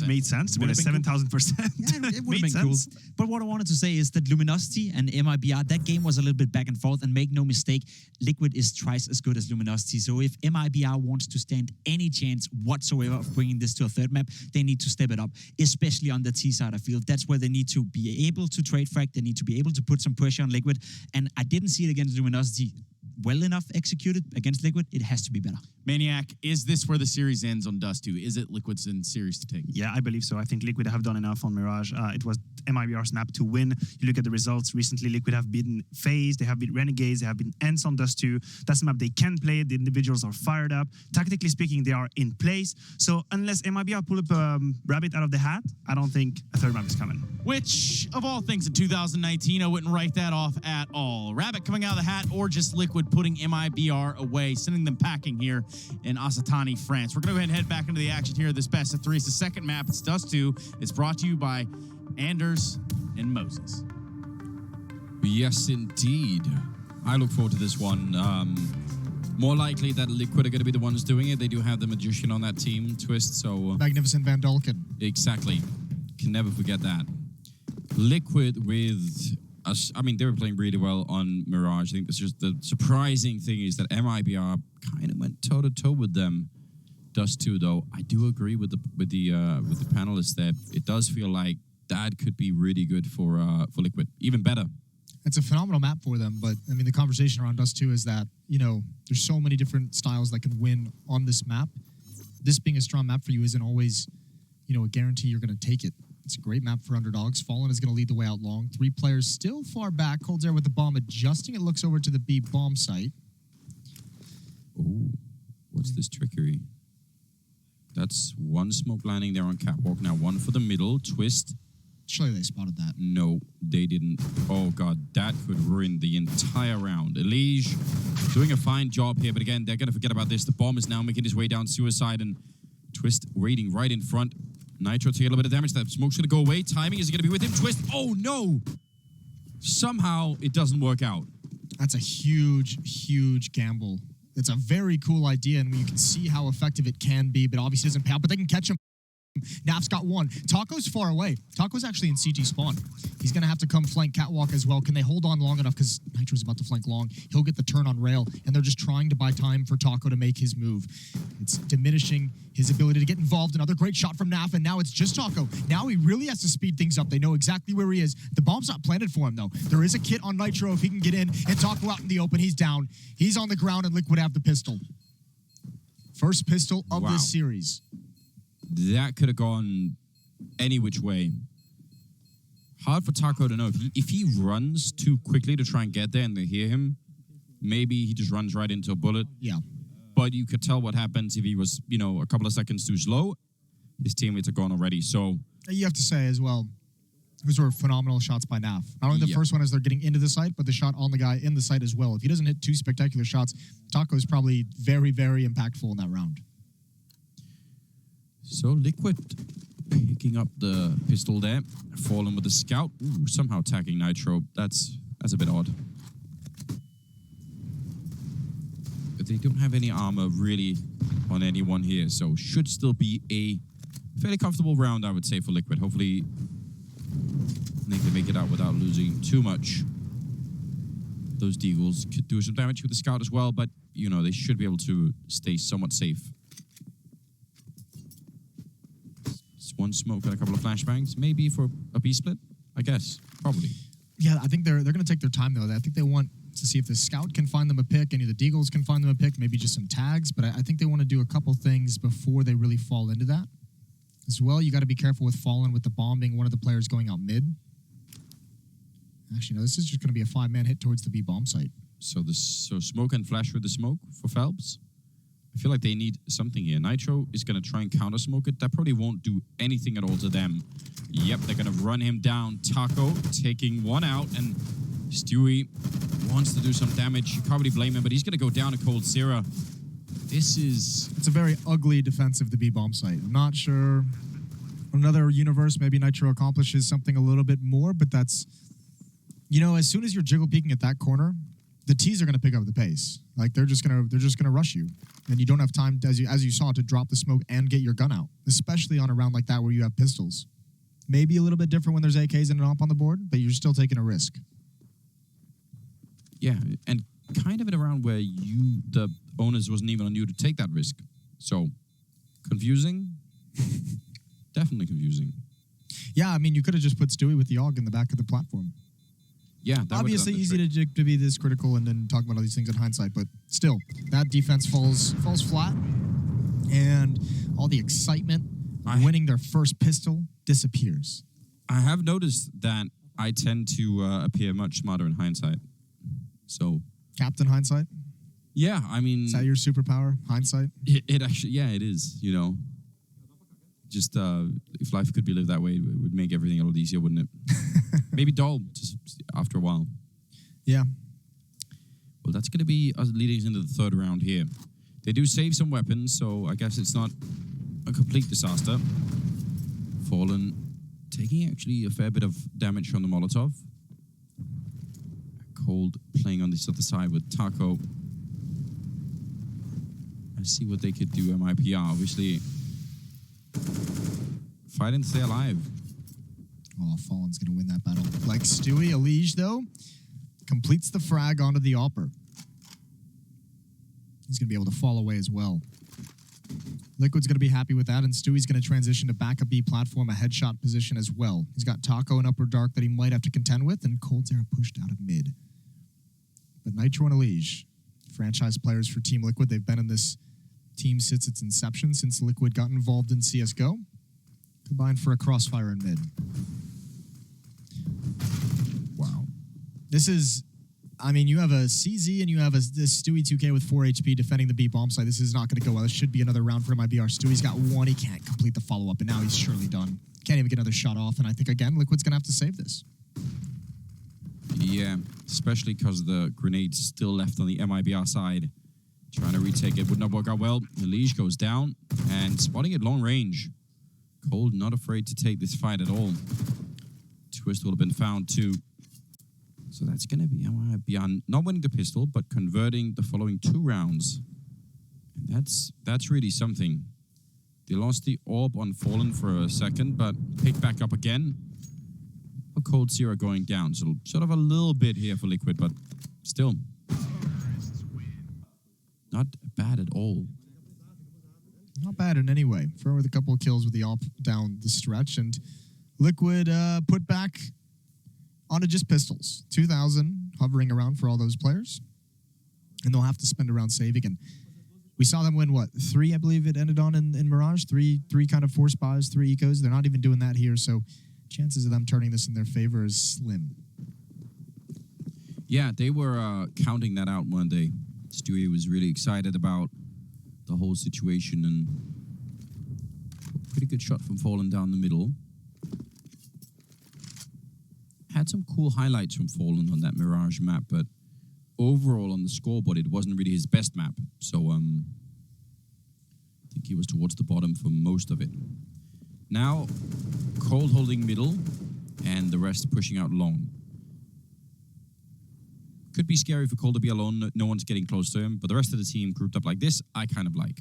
have made sense, but 7,000%. Yeah, it would have been cool. But what I wanted to say is that Luminosity and MIBR, that game was a little bit back and forth, and make no mistake, Liquid is twice as good as Luminosity. So if MIBR wants to stand any chance whatsoever of bringing this to a third map, they need to step it up, especially on the T side of field. That's where they need to be able to trade frag. They need to be able to put some pressure on Liquid. And I didn't see it against Luminosity well enough executed. Against Liquid, it has to be better. Maniac, is this where the series ends on Dust 2? Is it Liquid's in series to take? Yeah, I believe so. I think Liquid have done enough on Mirage. It was MIBR's map to win. You look at the results recently, Liquid have beaten FaZe, they have beaten Renegades, they have beaten Ents on Dust 2. That's a map they can play. The individuals are fired up. Tactically speaking, they are in place. So unless MIBR pull up a rabbit out of the hat, I don't think a third map is coming. Which, of all things in 2019, I wouldn't write that off at all. Rabbit coming out of the hat, or just Liquid putting MIBR away, sending them packing here in Asatani, France. We're going to go ahead and head back into the action here. This best of three. It's the second map. It's Dust 2. It's brought to you by Anders and Moses. Yes, indeed. I look forward to this one. More likely that Liquid are going to be the ones doing it. They do have the Magician on that team, Twist, so... Magnificent Van Dolken. Exactly. Can never forget that. Liquid with... I mean, they were playing really well on Mirage. I think it's just the surprising thing is that MIBR kind of went toe-to-toe with them. Dust 2, though. I do agree with the panelists there. It does feel like that could be really good for Liquid. Even better. It's a phenomenal map for them, but I mean, the conversation around Dust 2 is that, you know, there's so many different styles that can win on this map. This being a strong map for you isn't always, you know, a guarantee you're going to take it. It's a great map for underdogs. Fallen is going to lead the way out long. 3 players still far back. Cold's Air with the bomb adjusting. It looks over to the B bomb site. Oh, what's this trickery? That's one smoke landing there on Catwalk. Now one for the middle. Twist. Surely they spotted that. No, they didn't. Oh, God, that could ruin the entire round. Elige doing a fine job here, but again, they're going to forget about this. The bomb is now making his way down Suicide, and Twist waiting right in front. Nitro take a little bit of damage. That smoke's going to go away. Timing is going to be with him. Twist. Oh, no. Somehow it doesn't work out. That's a huge, huge gamble. It's a very cool idea, and you can see how effective it can be, but obviously doesn't pay out, but they can catch him. Naf's got one. Taco's far away. Taco's actually in CT spawn. He's going to have to come flank Catwalk as well. Can they hold on long enough? Because Nitro's about to flank long. He'll get the turn on rail, and they're just trying to buy time for Taco to make his move. It's diminishing his ability to get involved. Another great shot from Naf, and now it's just Taco. Now he really has to speed things up. They know exactly where he is. The bomb's not planted for him, though. There is a kit on Nitro if he can get in, and Taco out in the open. He's down. He's on the ground, and Liquid have the pistol. First pistol of this series. That could have gone any which way. Hard for Taco to know. If he runs too quickly to try and get there and they hear him, maybe he just runs right into a bullet. Yeah. But you could tell what happens if he was, you know, a couple of seconds too slow. His teammates are gone already, so... You have to say as well, those were phenomenal shots by Naf. Not only the first one as they're getting into the site, but the shot on the guy in the site as well. If he doesn't hit 2 spectacular shots, Taco is probably very, very impactful in that round. So Liquid picking up the pistol there. Fallen with the scout. Ooh, somehow tagging Nitro. That's a bit odd. But they don't have any armor really on anyone here, so should still be a fairly comfortable round, I would say, for Liquid. Hopefully they can make it out without losing too much. Those Deagles could do some damage with the scout as well, but, you know, they should be able to stay somewhat safe. One smoke and a couple of flashbangs, maybe for a B split, I guess, probably. Yeah, I think they're going to take their time, though. I think they want to see if the scout can find them a pick, any of the Deagles can find them a pick, maybe just some tags, but I think they want to do a couple things before they really fall into that. As well, you got to be careful with Fallen, with the bomb being one of the players going out mid. Actually, no, this is just going to be a 5-man hit towards the B bomb site. So smoke and flash with the smoke for Phelps. I feel like they need something here. Nitro is going to try and counter-smoke it. That probably won't do anything at all to them. Yep, they're going to run him down. Taco taking one out, and Stewie wants to do some damage. You can't really blame him, but he's going to go down to Cold Sierra. It's a very ugly defensive, the B bomb site. I'm not sure. Another universe, maybe Nitro accomplishes something a little bit more, but that's, you know, as soon as you're jiggle peeking at that corner, the T's are going to pick up the pace. Like they're just gonna rush you, and you don't have time, as you saw, to drop the smoke and get your gun out, especially on a round like that where you have pistols. Maybe a little bit different when there's AKs and an op on the board, but you're still taking a risk. Yeah, and kind of in a round where the onus wasn't even on you to take that risk. So, confusing? Definitely confusing. Yeah, I mean, you could have just put Stewie with the AUG in the back of the platform. Yeah, that obviously easy to be this critical and then talk about all these things in hindsight, but still, that defense falls flat, and all the excitement of winning their first pistol disappears. I have noticed that I tend to appear much smarter in hindsight. So, Captain Hindsight? yeah, I mean, Is that your superpower, hindsight? it actually, yeah, it is. You know, just if life could be lived that way, it would make everything a lot easier, wouldn't it? Maybe dull, just after a while. Yeah. Well, that's going to be us leading us into the third round here. They do save some weapons, so I guess it's not a complete disaster. Fallen taking actually a fair bit of damage from the Molotov. Cold playing on this other side with Taco. Let's see what they could do. MIPR, obviously fighting to stay alive. Oh, Fallen's going to win that battle. Like Stewie, Elige, though, completes the frag onto the Opper. He's going to be able to fall away as well. Liquid's going to be happy with that, and Stewie's going to transition to back a B platform, a headshot position as well. He's got Taco and Upper Dark that he might have to contend with, and Cold Zera pushed out of mid. But Nitro and Elige, franchise players for Team Liquid, they've been in this team since its inception, since Liquid got involved in CSGO. Combined for a crossfire in mid. Wow. This is, I mean, you have a CZ and you have this Stewie 2K with 4 HP defending the B bomb site. This is not going to go well. This should be another round for MIBR. Stewie's got one. He can't complete the follow-up, and now he's surely done. Can't even get another shot off, and I think, again, Liquid's going to have to save this. Yeah, especially because the grenade's still left on the MIBR side. Trying to retake it would not work out well. Elige goes down, and spotting at long range. Cold not afraid to take this fight at all. Twist would have been found too. So that's going to be MIBR not winning the pistol, but converting the following 2 rounds. And that's really something. They lost the orb on Fallen for a second, but picked back up again. A Cold Zera going down. So sort of a little bit here for Liquid, but still. Not bad at all. Not bad in any way. Throw with a couple of kills with the op down the stretch, and Liquid put back onto just pistols. 2,000 hovering around for all those players. And they'll have to spend a round saving. And we saw them win, what, 3, I believe it ended on in Mirage? 3 kind of 4 spies, 3 ecos. They're not even doing that here, so chances of them turning this in their favor is slim. Yeah, they were counting that out one day. Stewie was really excited about the whole situation, and pretty good shot from Fallen down the middle. Had some cool highlights from Fallen on that Mirage map, but overall on the scoreboard, it wasn't really his best map. So I think he was towards the bottom for most of it. Now, Cold holding middle, and the rest pushing out long. Could be scary for Cold to be alone. No one's getting close to him, but the rest of the team grouped up like this, I kind of like.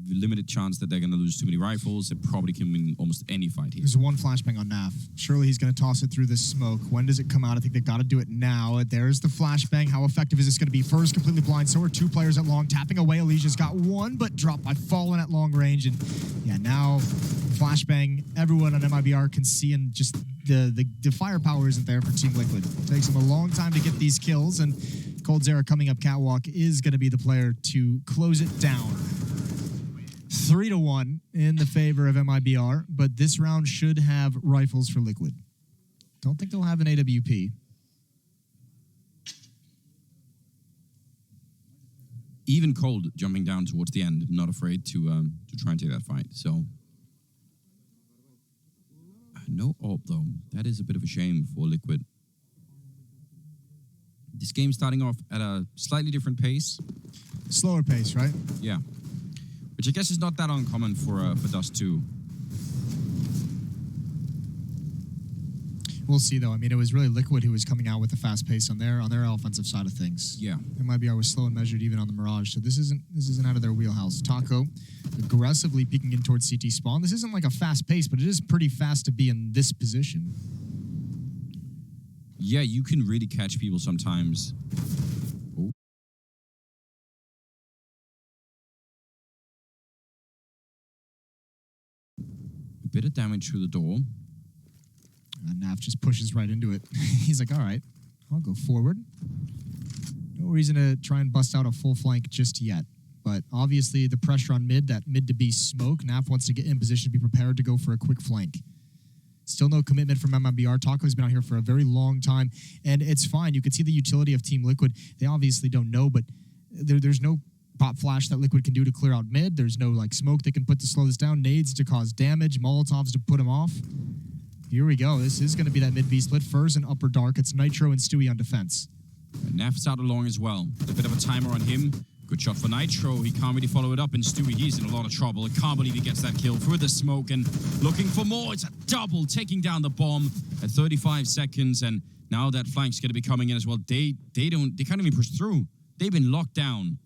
Limited chance that they're going to lose too many rifles. They probably can win almost any fight here. There's one flashbang on Naf. Surely he's going to toss it through this smoke. When does it come out? I think they've got to do it now. There's the flashbang. How effective is this going to be? First, completely blind. So are 2 players at long. Tapping away. Alicia's got 1, but dropped by Fallen at long range. And yeah, now flashbang. Everyone on MIBR can see, and just the firepower isn't there for Team Liquid. It takes them a long time to get these kills, and Cold Zera coming up catwalk is going to be the player to close it down. 3-1 in the favor of MIBR, but this round should have rifles for Liquid. Don't think they'll have an AWP. Even Cold jumping down towards the end, not afraid to try and take that fight. So no AWP though. That is a bit of a shame for Liquid. This game's starting off at a slightly different pace. Slower pace, right? Yeah. Which I guess is not that uncommon for Dust 2. We'll see, though. I mean, it was really Liquid who was coming out with the fast pace on their offensive side of things. Yeah. MIBR was slow and measured even on the Mirage, so this isn't out of their wheelhouse. Taco aggressively peeking in towards CT spawn. This isn't like a fast pace, but it is pretty fast to be in this position. Yeah, you can really catch people sometimes. Oh. A bit of damage through the door. Nav just pushes right into it. He's like, all right, I'll go forward. No reason to try and bust out a full flank just yet. But obviously the pressure on mid, that mid to B smoke, Nav wants to get in position to be prepared to go for a quick flank. Still no commitment from MIBR. Taco's been out here for a very long time, and it's fine. You can see the utility of Team Liquid. They obviously don't know, but there's no pop flash that Liquid can do to clear out mid. There's no like smoke they can put to slow this down, nades to cause damage, Molotovs to put him off. Here we go. This is going to be that mid-B split. Furs and Upper Dark. It's Nitro and Stewie on defense. And Naf's out along as well. A bit of a timer on him. Good shot for Nitro. He can't really follow it up, and Stewie, he's in a lot of trouble. I can't believe he gets that kill through the smoke and looking for more. It's a double, taking down the bomb at 35 seconds, and now that flank's going to be coming in as well. They can't even push through. They've been locked down.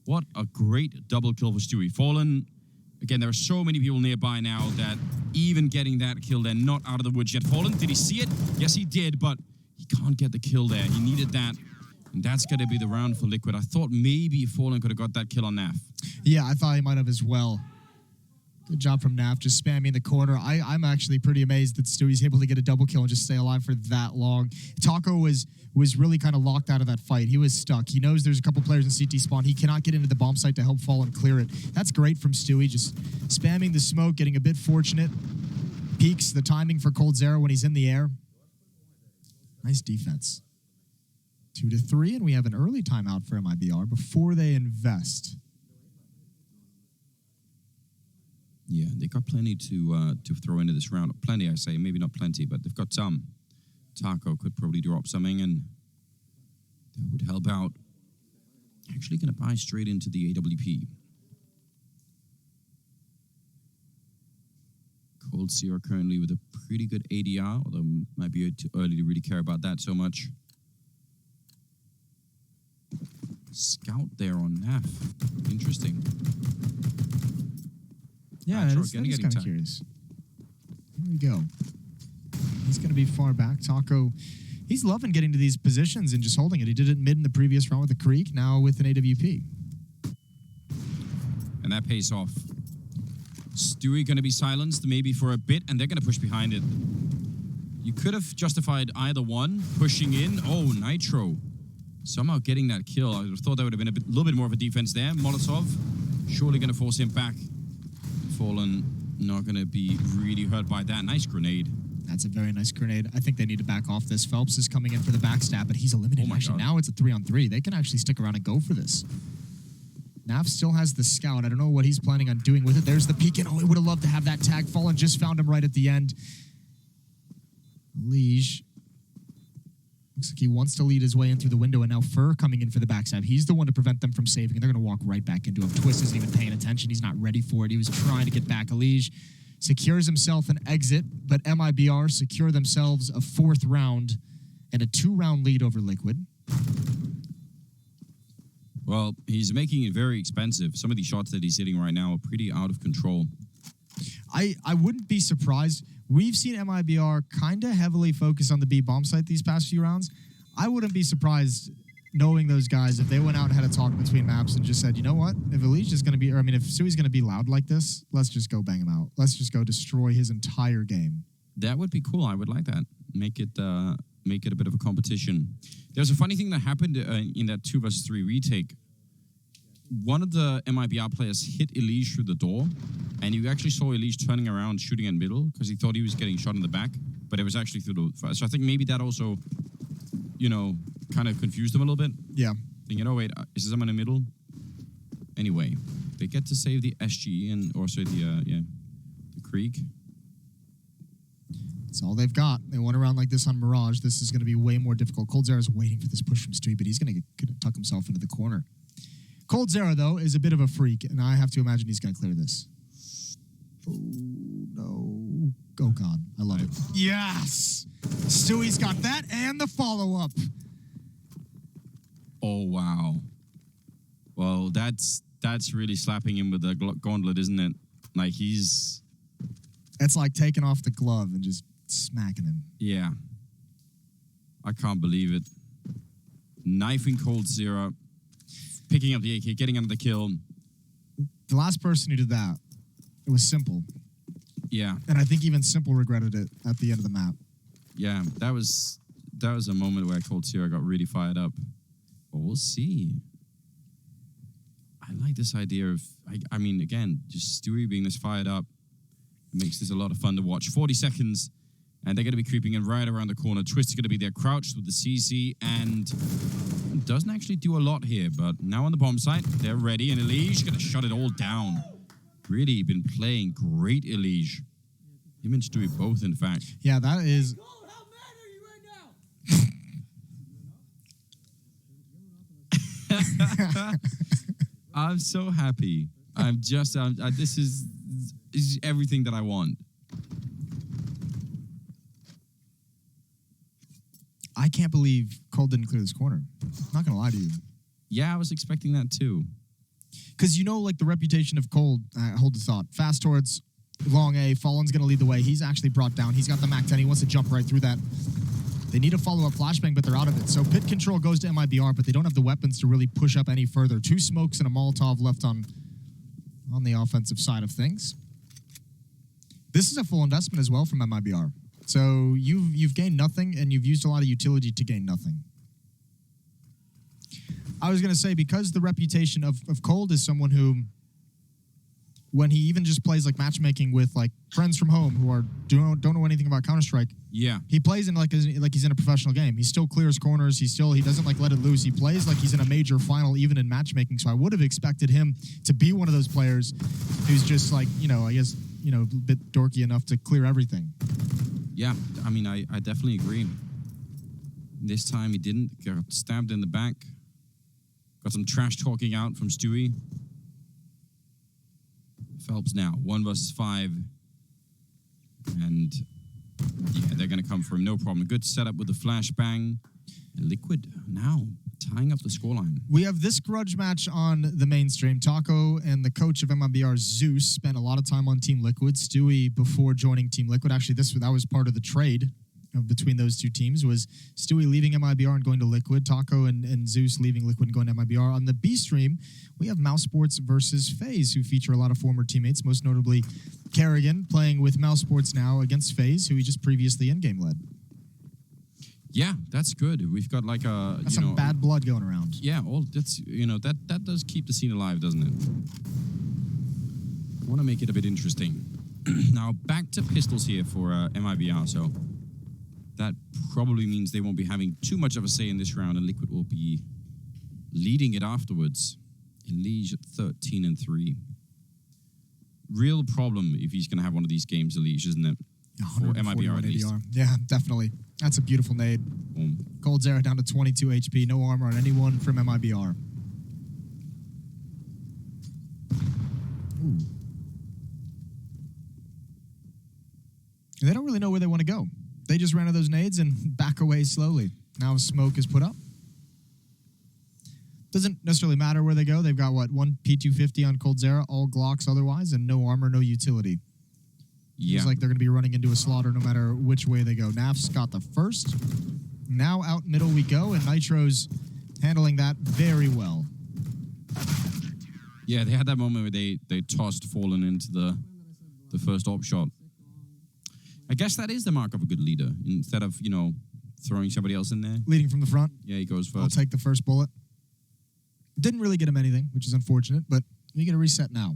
What a great double kill for Stewie. Fallen. Again, there are so many people nearby now that even getting that kill, they're not out of the woods yet. Fallen, did he see it? Yes, he did, but he can't get the kill there. He needed that, and that's going to be the round for Liquid. I thought maybe Fallen could have got that kill on Naf. Yeah, I thought he might have as well. Good job from Naf, just spamming the corner. I'm actually pretty amazed that Stewie's able to get a double kill and just stay alive for that long. Taco was really kind of locked out of that fight. He was stuck. He knows there's a couple players in CT spawn. He cannot get into the bomb site to help fall and clear it. That's great from Stewie, just spamming the smoke, getting a bit fortunate. Peaks the timing for coldzera when he's in the air. Nice defense. 2-3, and we have an early timeout for MIBR before they invest. Yeah, they got plenty to throw into this round. Plenty, I say. Maybe not plenty, but they've got some. Taco could probably drop something, and that would help out. Actually going to buy straight into the AWP. coldzera currently with a pretty good ADR, although might be too early to really care about that so much. Scout there on Naf. Interesting. Yeah, that is kind of curious. Here we go. He's going to be far back. Taco, he's loving getting to these positions and just holding it. He did it mid in the previous round with the Creek, now with an AWP. And that pays off. Stewie going to be silenced maybe for a bit, and they're going to push behind it. You could have justified either one, pushing in. Oh, Nitro. Somehow getting that kill. I thought that would have been a little bit more of a defense there. Molotov, surely going to force him back. Fallen, not going to be really hurt by that. Nice grenade. That's a very nice grenade. I think they need to back off this. Phelps is coming in for the backstab, but he's eliminated. Oh actually, God. now it's a 3-on-3. They can actually stick around and go for this. Nav still has the scout. I don't know what he's planning on doing with it. There's the peek, and oh, he would have loved to have that tag. Fallen just found him right at the end. Liege. Looks like he wants to lead his way in through the window, and now Fur coming in for the backstab. He's the one to prevent them from saving, and they're going to walk right back into him. Twist isn't even paying attention. He's not ready for it. He was trying to get back. Liege secures himself an exit, but MIBR secure themselves a 4th round and a 2-round lead over Liquid. Well, he's making it very expensive. Some of these shots that he's hitting right now are pretty out of control. I wouldn't be surprised. We've seen MIBR kind of heavily focus on the B bomb site these past few rounds. I wouldn't be surprised knowing those guys if they went out and had a talk between maps and just said, you know what, if Elise is going to be, or I mean, if Sui's going to be loud like this, let's just go bang him out. Let's just go destroy his entire game. That would be cool. I would like that. Make it a bit of a competition. There's a funny thing that happened in that 2 versus 3 retake. One of the MIBR players hit Elise through the door, and you actually saw Elise turning around, shooting in middle, because he thought he was getting shot in the back, but it was actually through the... So I think maybe that also, you know, kind of confused them a little bit. Yeah. Thinking, oh, wait, is someone in the middle? Anyway, they get to save the SG and also the Creek. That's all they've got. They went around like this on Mirage. This is going to be way more difficult. coldzera is waiting for this push from Stewie, but he's going to tuck himself into the corner. coldzera, though, is a bit of a freak, and I have to imagine he's going to clear this. Oh, no. Oh, God. I love it. Yes! Stewie's got that and the follow-up. Oh, wow. Well, that's really slapping him with the gauntlet, isn't it? Like, he's... It's like taking off the glove and just smacking him. Yeah. I can't believe it. Knifing coldzera, picking up the AK, getting under the kill. The last person who did that, it was Simple. Yeah. And I think even Simple regretted it at the end of the map. Yeah, that was a moment where coldzera got really fired up. But we'll see. I like this idea of, I mean, again, just Stewie being this fired up makes this a lot of fun to watch. 40 seconds, and they're going to be creeping in right around the corner. Twist is going to be there, crouched with the CC, and doesn't actually do a lot here, but now on the bomb site, they're ready, and Elige going to shut it all down. Really been playing great, Elige. Him and Stewie both, in fact. Yeah, that is... How mad are you right now? I'm so happy. This is everything that I want. I can't believe Cole didn't clear this corner. I'm not going to lie to you. Yeah, I was expecting that too. Because you know, like, the reputation of Cole, hold the thought, fast towards long A, Fallen's going to lead the way. He's actually brought down. He's got the MAC-10. He wants to jump right through that. They need a follow-up flashbang, but they're out of it. So pit control goes to MIBR, but they don't have the weapons to really push up any further. 2 smokes and a Molotov left on the offensive side of things. This is a full investment as well from MIBR. So you've gained nothing, and you've used a lot of utility to gain nothing. I was going to say, because the reputation of Cold is someone who, when he even just plays like matchmaking with like friends from home who don't know anything about Counter-Strike, Yeah. he plays in like he's in a professional game. He still clears corners. He doesn't like let it loose. He plays like he's in a major final, even in matchmaking. So I would have expected him to be one of those players who's just like, I guess, a bit dorky enough to clear everything. Yeah, I mean, I definitely agree. This time he didn't. Got stabbed in the back. Got some trash talking out from Stewie. Phelps now, 1 versus 5. And yeah, they're going to come for him, no problem. Good setup with the flashbang. And Liquid now tying up the scoreline. We have this grudge match on the mainstream. Taco and the coach of MIBR, Zeus, spent a lot of time on Team Liquid. Stewie, before joining Team Liquid, actually that was part of the trade between those two teams, was Stewie leaving MIBR and going to Liquid, Taco and Zeus leaving Liquid and going to MIBR. On the B stream, we have Mouse Sports versus FaZe, who feature a lot of former teammates, most notably Kerrigan, playing with Mouse Sports now against FaZe, who he just previously in-game led. Yeah, that's good. We've got like a That's some bad blood going around. Yeah, that's that does keep the scene alive, doesn't it? I want to make it a bit interesting. Now back to pistols here for MIBR. So that probably means they won't be having too much of a say in this round, and Liquid will be leading it afterwards. Elige at 13-3. Real problem if he's going to have one of these games, Elige, isn't it? For MIBR at least. Yeah, definitely. That's a beautiful nade. Boom. coldzera down to 22 HP. No armor on anyone from MIBR. Ooh. And they don't really know where they want to go. They just ran out of those nades and back away slowly. Now smoke is put up. Doesn't necessarily matter where they go. They've got, one P250 on coldzera, all Glocks otherwise, and no armor, no utility. Yeah. Feels like they're going to be running into a slaughter no matter which way they go. Naf's got the first. Now out middle we go, and Nitro's handling that very well. Yeah, they had that moment where they tossed Fallen into the first op shot. I guess that is the mark of a good leader. Instead of, throwing somebody else in there. Leading from the front. Yeah, he goes first. I'll take the first bullet. Didn't really get him anything, which is unfortunate, but you get a reset now.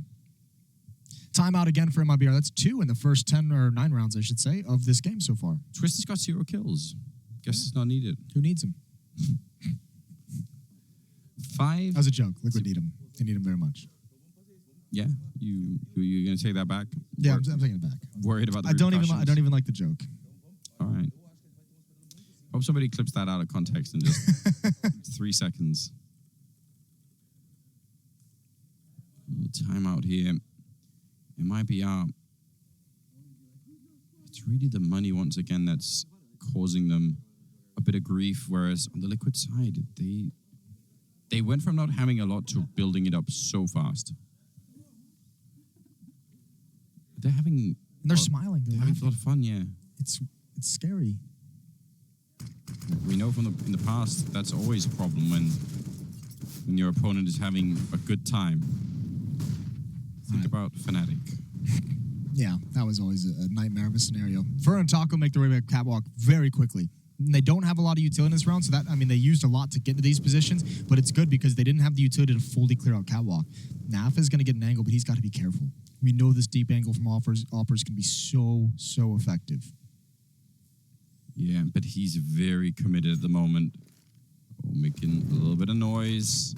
Timeout again for MIBR. That's 2 in the first 10 or 9 rounds, I should say, of this game so far. Twist has got 0 kills. Guess it's not needed. Who needs him? 5. That was a joke. Liquid need him. They need him very much. Yeah, you gonna take that back? Yeah, I'm taking it back. Worried about the I don't repercussions? even like the joke. All right. Hope somebody clips that out of context in just 3 seconds. Timeout here. MIBR. It's really the money once again that's causing them a bit of grief. Whereas on the Liquid side, they went from not having a lot to building it up so fast. They're having... And they're smiling. They're having laughing. a lot of fun, yeah. It's scary. We know from in the past that's always a problem when your opponent is having a good time. Think about Fnatic. Yeah, that was always a nightmare of a scenario. Fur and Taco make their way back catwalk very quickly. And they don't have a lot of utility in this round, so that, I mean, they used a lot to get to these positions, but it's good because they didn't have the utility to fully clear out catwalk. Naf is going to get an angle, but he's got to be careful. We know this deep angle from Offers can be so effective. Yeah, but he's very committed at the moment. Oh, making a little bit of noise.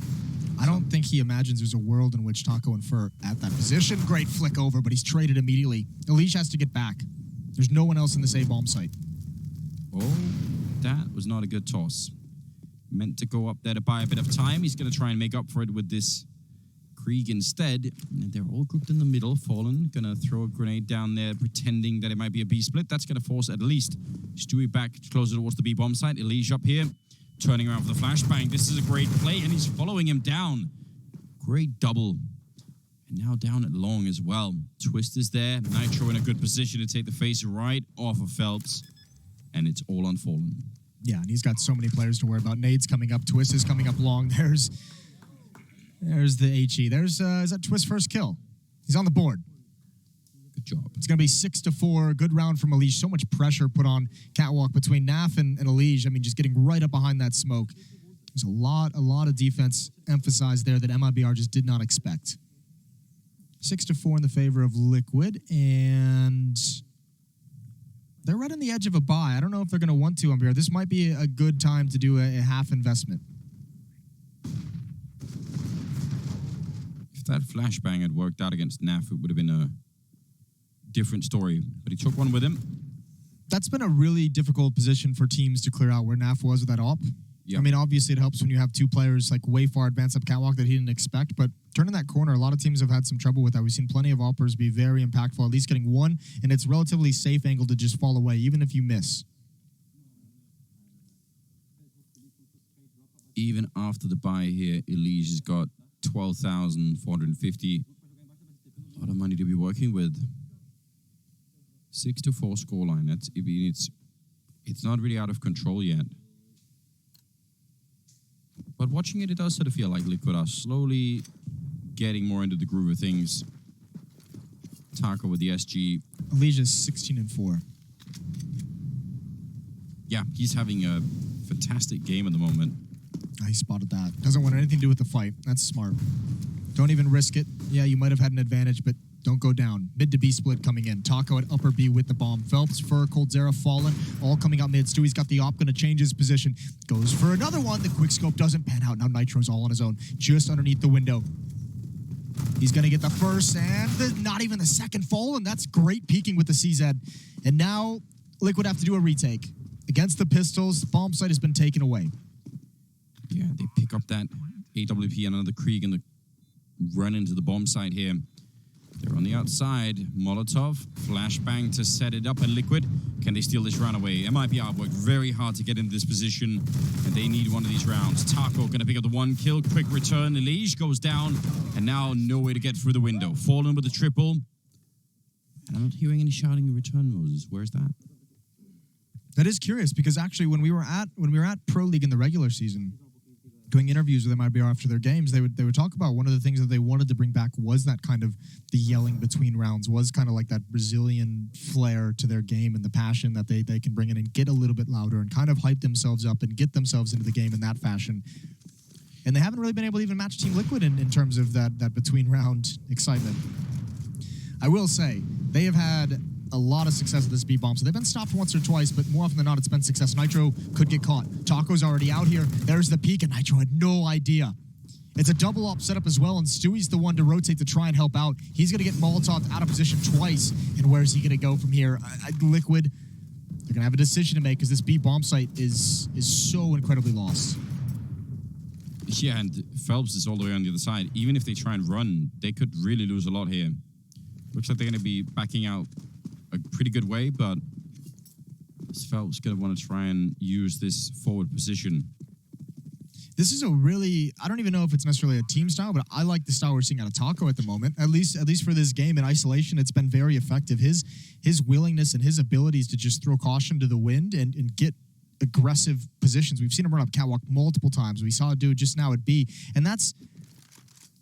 I don't think he imagines there's a world in which Taco and Fur at that position. Great flick over, but he's traded immediately. Elish has to get back. There's no one else in this A-bomb site. Oh, that was not a good toss. Meant to go up there to buy a bit of time. He's going to try and make up for it with this Krieg instead. And they're all grouped in the middle. Fallen going to throw a grenade down there, pretending that it might be a B split. That's going to force at least Stewie back closer towards the B bomb site. Elish up here, turning around for the flashbang. This is a great play, and he's following him down. Great double. And now down at long as well. Twist is there. Nitro in a good position to take the face right off of Phelps. And it's all on Fallen. Yeah, and he's got so many players to worry about. Nade's coming up. Twist is coming up long. There's the HE. Is that Twist's first kill? He's on the board. Good job. It's going to be 6-4. Good round from Elish. So much pressure put on catwalk between Naf and Elish. I mean, just getting right up behind that smoke. There's a lot of defense emphasized there that MIBR just did not expect. 6-4 in the favor of Liquid, and they're right on the edge of a buy. I don't know if they're going to want to, MBR. This might be a good time to do a half investment. If that flashbang had worked out against Naf, it would have been a different story. But he took one with him. That's been a really difficult position for teams to clear out where Naf was with that op. Yep. I mean, obviously it helps when you have two players like way far advanced up catwalk that he didn't expect, but turning that corner, a lot of teams have had some trouble with that. We've seen plenty of oppers be very impactful, at least getting one, and it's relatively safe angle to just fall away, even if you miss. Even after the buy here, Elish has got 12,450. A lot of money to be working with. 6-4 scoreline. It's not really out of control yet. But watching it, it does sort of feel like Liquid are slowly getting more into the groove of things. Taco with the SG. Alicia's 16-4. Yeah, he's having a fantastic game at the moment. He spotted that. Doesn't want anything to do with the fight. That's smart. Don't even risk it. Yeah, you might have had an advantage, but don't go down. Mid to B split coming in. Taco at upper B with the bomb. Phelps, Fur, Coldzera, Fallen, all coming out mid. Stewie's got the op, going to change his position. Goes for another one. The quick scope doesn't pan out. Now Nitro's all on his own, just underneath the window. He's going to get the first and not even the second Fallen. That's great peeking with the CZ. And now Liquid have to do a retake. Against the Pistols, the bomb site has been taken away. Yeah, they pick up that AWP and another Krieg and run into the bomb site here. They're on the outside. Molotov, flashbang to set it up, and Liquid, can they steal this round away? MIBR worked very hard to get into this position, and they need one of these rounds. Taco gonna pick up the one kill, quick return. Elish goes down, and now no way to get through the window. Fallen with the triple. And I'm not hearing any shouting in return, Moses. Where's that? That is curious, because actually when we were at Pro League in the regular season, doing interviews with MIBR after their games, they would talk about one of the things that they wanted to bring back was that kind of the yelling between rounds, was kind of like that Brazilian flair to their game and the passion that they can bring in and get a little bit louder and kind of hype themselves up and get themselves into the game in that fashion. And they haven't really been able to even match Team Liquid in terms of that between round excitement. I will say, they have had a lot of success with this B-bomb. So they've been stopped once or twice, but more often than not, it's been success. Nitro could get caught. Taco's already out here. There's the peek, and Nitro had no idea. It's a double op setup as well, and Stewie's the one to rotate to try and help out. He's going to get Molotov out of position twice, and where's he going to go from here? Liquid, they're going to have a decision to make because this B-bomb site is so incredibly lost. Yeah, and Phelps is all the way on the other side. Even if they try and run, they could really lose a lot here. Looks like they're going to be backing out a pretty good way, but Is Phelps going to want to try and use this forward position? This is a really, I don't even know if it's necessarily a team style, but I like the style we're seeing out of Taco at the moment. At least for this game in isolation, it's been very effective. His willingness and his abilities to just throw caution to the wind and get aggressive positions. We've seen him run up catwalk multiple times. We saw it do it just now at B. And that's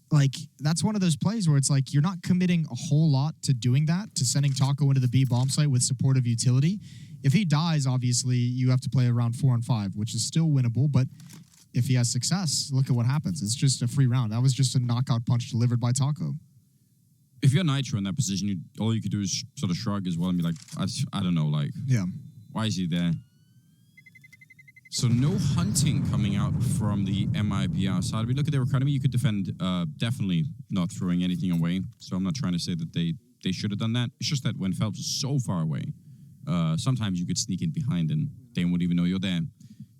one of those plays where it's like you're not committing a whole lot to doing that, to sending Taco into the B bomb site with supportive utility. If he dies, obviously, you have to play around 4 and 5, which is still winnable, but if he has success, look at what happens. It's just a free round. That was just a knockout punch delivered by Taco. If you're Nitro in that position, all you could do is sort of shrug as well and be like, I don't know, like, Yeah. why is he there? So no hunting coming out from the MIBR side. We look at their economy, you could defend definitely not throwing anything away. So I'm not trying to say that they should have done that. It's just that when Phelps is so far away, sometimes you could sneak in behind and they wouldn't even know you're there.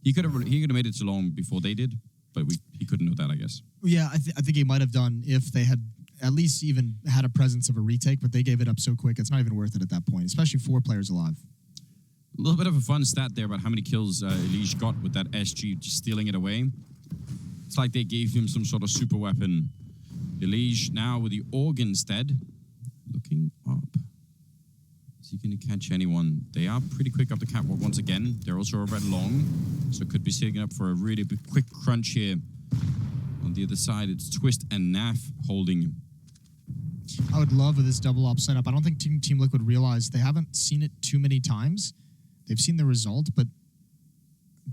He could have made it so long before they did, but he couldn't know that, I guess. Yeah, I think he might have done if they had at least even had a presence of a retake, but they gave it up so quick, it's not even worth it at that point, especially 4 players alive. A little bit of a fun stat there about how many kills Elige got with that SG, just stealing it away. It's like they gave him some sort of super weapon. Elige now with the Org instead, looking up. Is he going to catch anyone? They are pretty quick up the catwalk once again. They're also over at long, so could be setting up for a really big, quick crunch here. On the other side, it's Twist and Naf holding. I would love this double op setup. I don't think Team Liquid realized they haven't seen it too many times. They've seen the result, but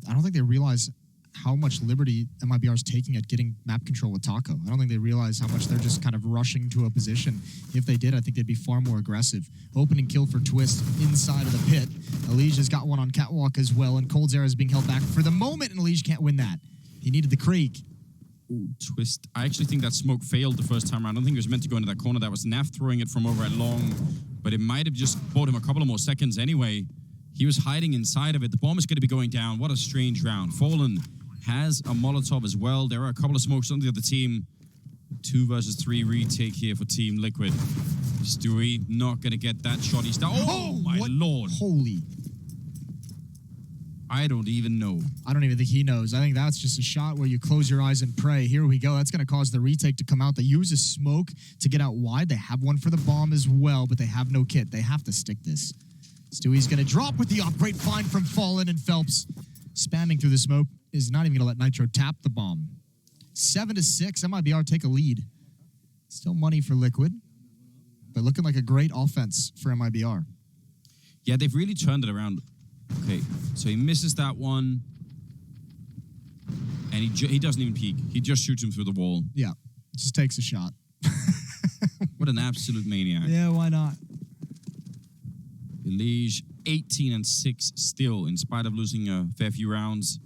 I don't think they realize how much liberty MIBR is taking at getting map control with Taco. I don't think they realize how much they're just kind of rushing to a position. If they did, I think they'd be far more aggressive. Opening kill for Twist inside of the pit. Elige has got one on catwalk as well, and Cold's Era is being held back for the moment, and Elige can't win that. He needed the creek. Ooh, Twist. I actually think that smoke failed the first time around. I don't think it was meant to go into that corner. That was Naf throwing it from over at long, but it might have just bought him a couple of more seconds anyway. He was hiding inside of it. The bomb is going to be going down. What a strange round. Fallen has a Molotov as well. There are a couple of smokes on the other team. 2 versus 3 retake here for Team Liquid. Stewie not going to get that shot. He's down. Oh, my lord. Holy. I don't even know. I don't even think he knows. I think that's just a shot where you close your eyes and pray. Here we go. That's going to cause the retake to come out. They use a smoke to get out wide. They have one for the bomb as well, but they have no kit. They have to stick this. Stewie's going to drop with the upgrade. Find from Fallen, and Phelps spamming through the smoke is not even going to let Nitro tap the bomb. 7-6, MIBR take a lead. Still money for Liquid, but looking like a great offense for MIBR. Yeah, they've really turned it around. Okay, so he misses that one, and he doesn't even peek. He just shoots him through the wall. Yeah, just takes a shot. What an absolute maniac. Yeah, why not? Elige 18-6 still, in spite of losing a fair few rounds.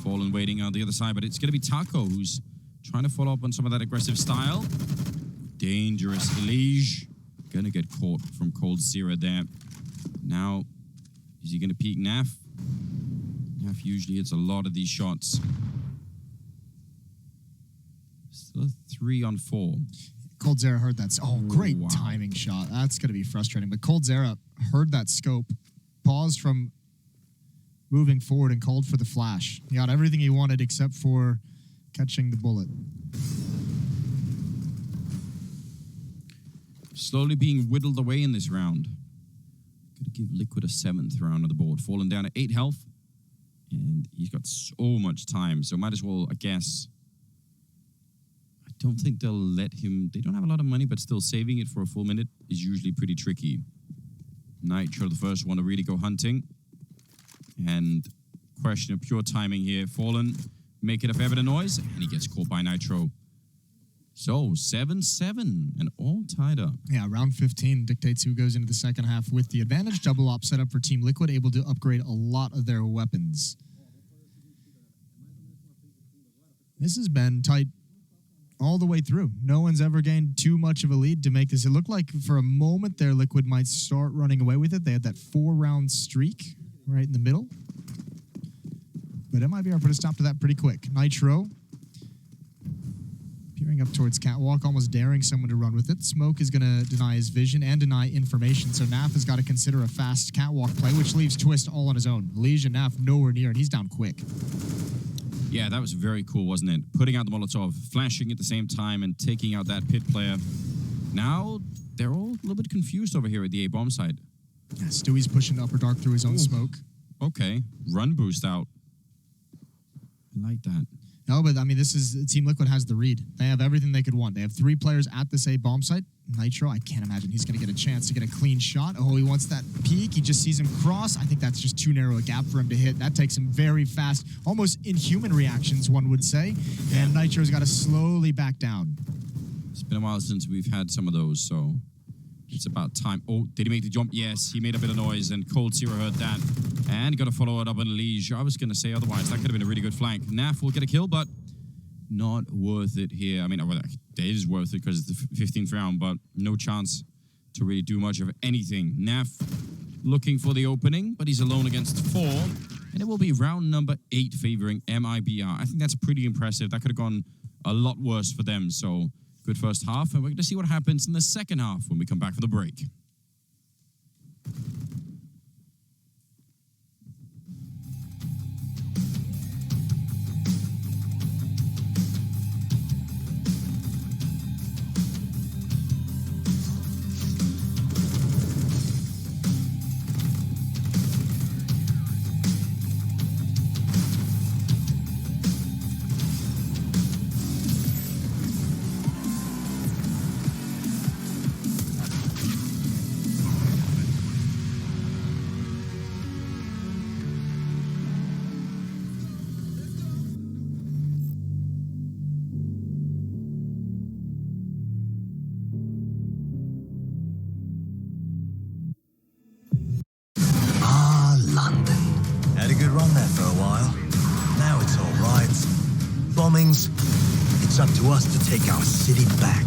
Fallen waiting on the other side, but it's going to be Taco who's trying to follow up on some of that aggressive style. Dangerous. Elige going to get caught from Cold Zero there. Now, is he going to peek Naf? Naf usually hits a lot of these shots. Still 3 on 4. Cold Zera heard that. Oh, great wow. timing shot. That's going to be frustrating. But Cold Zera heard that scope, paused from moving forward, and called for the flash. He got everything he wanted except for catching the bullet. Slowly being whittled away in this round. Going to give Liquid a 7th round on the board. Fallen down at 8 health. And he's got so much time. So might as well, I guess... I don't think they'll let him... They don't have a lot of money, but still saving it for a full minute is usually pretty tricky. Nitro, the first one to really go hunting. And question of pure timing here. Fallen, making a fair bit of noise, and he gets caught by Nitro. So, 7-7, and all tied up. Yeah, round 15 dictates who goes into the second half with the advantage. Double op setup for Team Liquid, able to upgrade a lot of their weapons. This has been tight all the way through. No one's ever gained too much of a lead to make this. It looked like for a moment there, Liquid might start running away with it. They had that 4-round streak right in the middle. But MIBR put a stop to that pretty quick. Nitro Steering up towards Catwalk, almost daring someone to run with it. Smoke is going to deny his vision and deny information, so Naf has got to consider a fast Catwalk play, which leaves Twist all on his own. Lige and Naf nowhere near, and he's down quick. Yeah, that was very cool, wasn't it? Putting out the Molotov, flashing at the same time, and taking out that pit player. Now, they're all a little bit confused over here at the A-bomb side. Yeah, Stewie's pushing Upper Dark through his own smoke. Okay, run boost out. I like that. No, but I mean, this is Team Liquid has the read. They have everything they could want. They have 3 players at this A-bomb site. Nitro, I can't imagine he's going to get a chance to get a clean shot. Oh, he wants that peek. He just sees him cross. I think that's just too narrow a gap for him to hit. That takes him very fast, almost inhuman reactions, one would say. And Nitro's got to slowly back down. It's been a while since we've had some of those, so it's about time. Oh, did he make the jump? Yes, he made a bit of noise, and Cold Zero heard that. And got to follow it up on Lige. I was going to say otherwise. That could have been a really good flank. Naf will get a kill, but not worth it here. I mean, well, it is worth it because it's the 15th round, but no chance to really do much of anything. Naf looking for the opening, but he's alone against 4. And it will be round number 8 favoring MIBR. I think that's pretty impressive. That could have gone a lot worse for them. So good first half, and we're going to see what happens in the second half when we come back from the break. London. Had a good run there for a while. Now it's all right. Bombings. It's up to us to take our city back.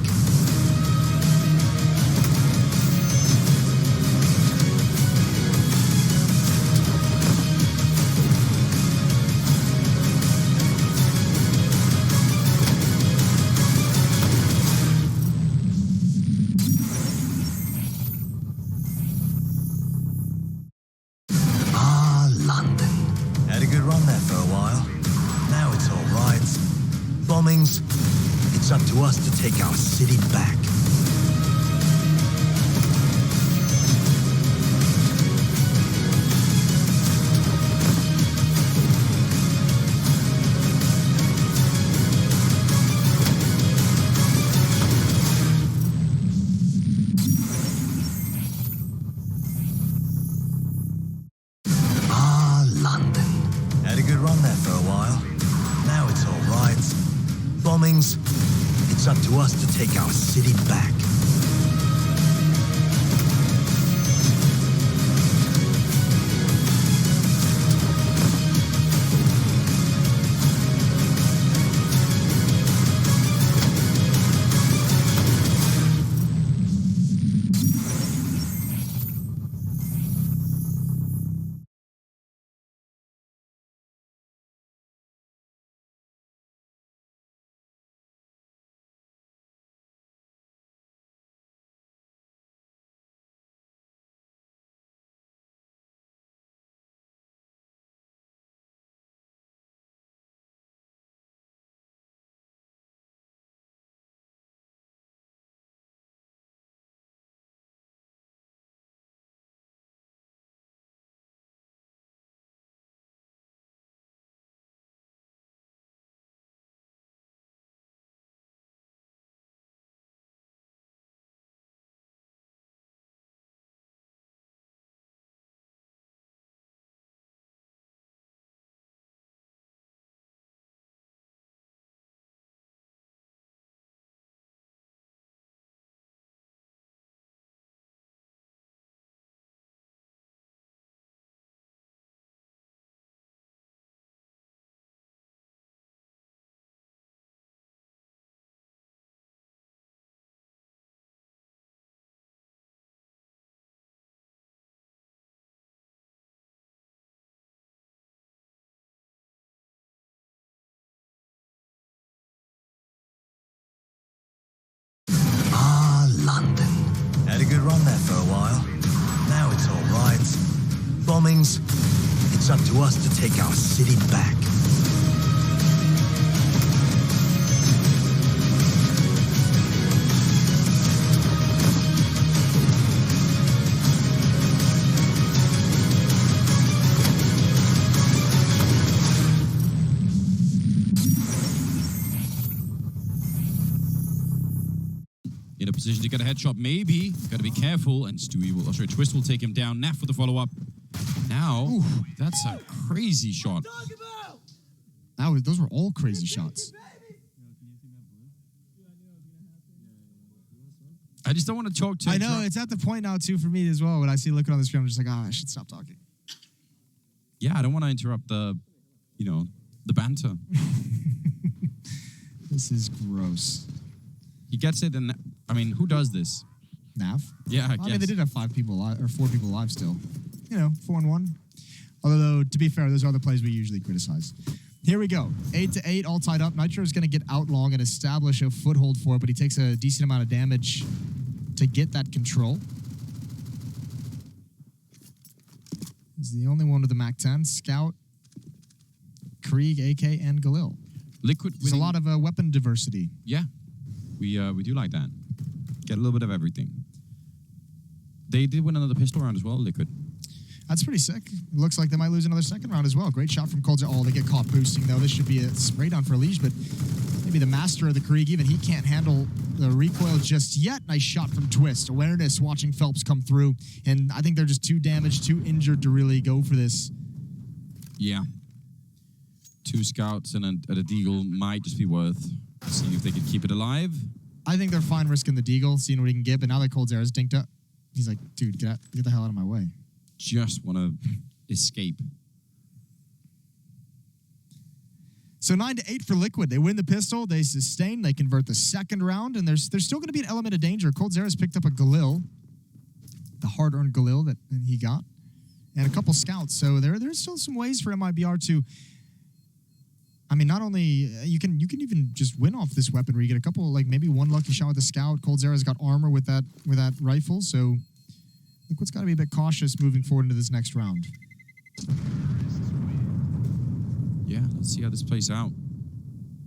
London. Had a good run there for a while. Now it's all right. Bombings. It's up to us to take our city back. London. Had a good run there for a while. Now it's all right. Bombings. It's up to us to take our city back. rides. Bombings, it's up to us to take our city back. In a position to get a headshot, maybe. Got to be careful, and Twist will take him down. Naf with the follow-up. Now, that's a crazy shot. Those were all crazy shots. I just don't want to talk to I know, it's at the point now, too, for me as well. When I see Liquid on the screen, I'm just like, I should stop talking. Yeah, I don't want to interrupt the banter. This is gross. He gets it, and I mean, who does this? Nav? Yeah, I guess. I mean, they did have 5 people alive, or 4 people alive still. 4-1. Although, to be fair, those are the plays we usually criticize. Here we go. 8-8, all tied up. Nitro is going to get out long and establish a foothold for it, but he takes a decent amount of damage to get that control. He's the only one with the MAC-10. Scout, Krieg, AK, and Galil. Liquid. There's a lot of weapon diversity. Yeah, we do like that. Get a little bit of everything. They did win another pistol round as well, Liquid. That's pretty sick. It looks like they might lose another second round as well. Great shot from Cold. Oh, they get caught boosting, though. This should be a spray down for Liege, but maybe the master of the Krieg, even he can't handle the recoil just yet. Nice shot from Twist. Awareness watching Phelps come through, and I think they're just too damaged, too injured to really go for this. Yeah. 2 scouts and a deagle might just be worth seeing if they can keep it alive. I think they're fine risking the deagle, seeing what he can get, but now that Cold Zera's dinked up, he's like, dude, get the hell out of my way. Just want to escape. So 9-8 for Liquid. They win the pistol, they sustain, they convert the second round, and there's still going to be an element of danger. Cold Zera's picked up a Galil, the hard-earned Galil that he got, and a couple scouts. So there's still some ways for MIBR to. I mean, not only you can even just win off this weapon where you get a couple, like maybe one lucky shot with the scout. Cold Zera's got armor with that rifle, so Liquid's got to be a bit cautious moving forward into this next round. Yeah, let's see how this plays out.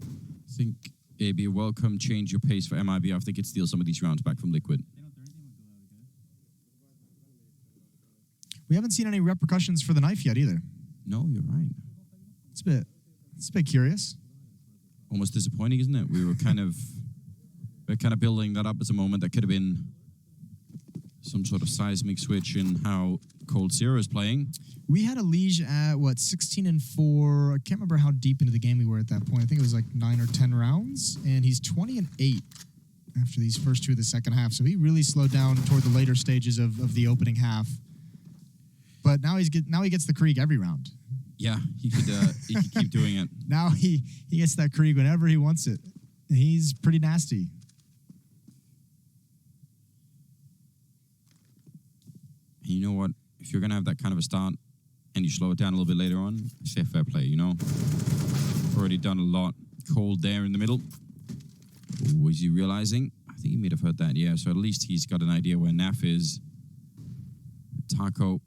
I think it'd be a welcome change of pace for MIBR if they could steal some of these rounds back from Liquid. We haven't seen any repercussions for the knife yet either. No, you're right. It's a bit curious. Almost disappointing, isn't it? We're kind of building that up as a moment that could have been some sort of seismic switch in how Cold Zero is playing. We had a Liege at, 16-4. I can't remember how deep into the game we were at that point. I think it was like 9 or 10 rounds. And he's 20-8 after these first 2 of the second half. So he really slowed down toward the later stages of the opening half. But now he gets the Krieg every round. Yeah, he could keep doing it. Now he gets that Krieg whenever he wants it. And he's pretty nasty. And you know what? If you're going to have that kind of a start and you slow it down a little bit later on, say fair play, you know? Already done a lot. Cold there in the middle. Ooh, is he realizing? I think he may have heard that, yeah. So at least he's got an idea where Naf is. Taco.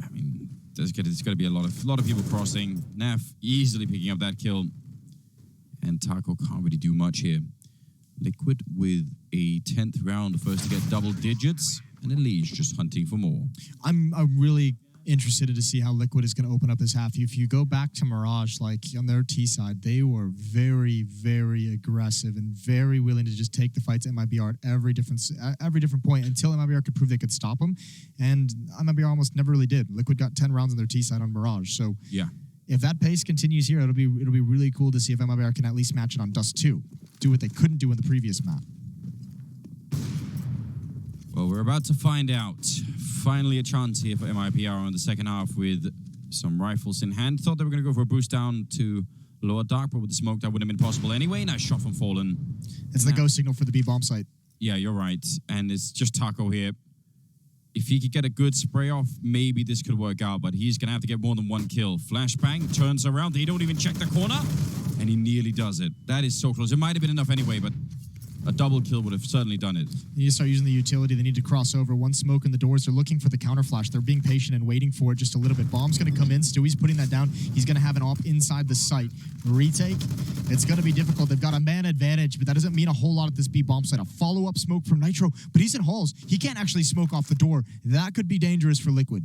I mean, there's got to be a lot of people crossing. Naf easily picking up that kill. And Taco can't really do much here. Liquid with a 10th round, first to get double digits. And Elise just hunting for more. I'm really interested to see how Liquid is going to open up this half. If you go back to Mirage, like on their T side, they were very, very aggressive and very willing to just take the fights at MIBR at every different point until MIBR could prove they could stop them. And MIBR almost never really did. Liquid got 10 rounds on their T side on Mirage. So yeah, if that pace continues here, it'll be really cool to see if MIBR can at least match it on Dust 2. Do what they couldn't do in the previous map. Well, we're about to find out. Finally a chance here for MIBR on the second half with some rifles in hand. Thought they were going to go for a boost down to lower dark, but with the smoke that wouldn't have been possible anyway. Nice shot from Fallen. It's the go signal for the B-bomb site. Yeah, you're right. And it's just Taco here. If he could get a good spray off, maybe this could work out, but he's going to have to get more than one kill. Flashbang, turns around. They don't even check the corner, and he nearly does it. That is so close. It might have been enough anyway, but A double kill would have certainly done it. You need to start using the utility. They need to cross over. One smoke in the doors. They're looking for the counter flash. They're being patient and waiting for it just a little bit. Bomb's going to come in. Stewie's putting that down. He's going to have an op inside the site. Retake. It's going to be difficult. They've got a man advantage, but that doesn't mean a whole lot at this B bomb site. A follow-up smoke from Nitro, but he's in halls. He can't actually smoke off the door. That could be dangerous for Liquid.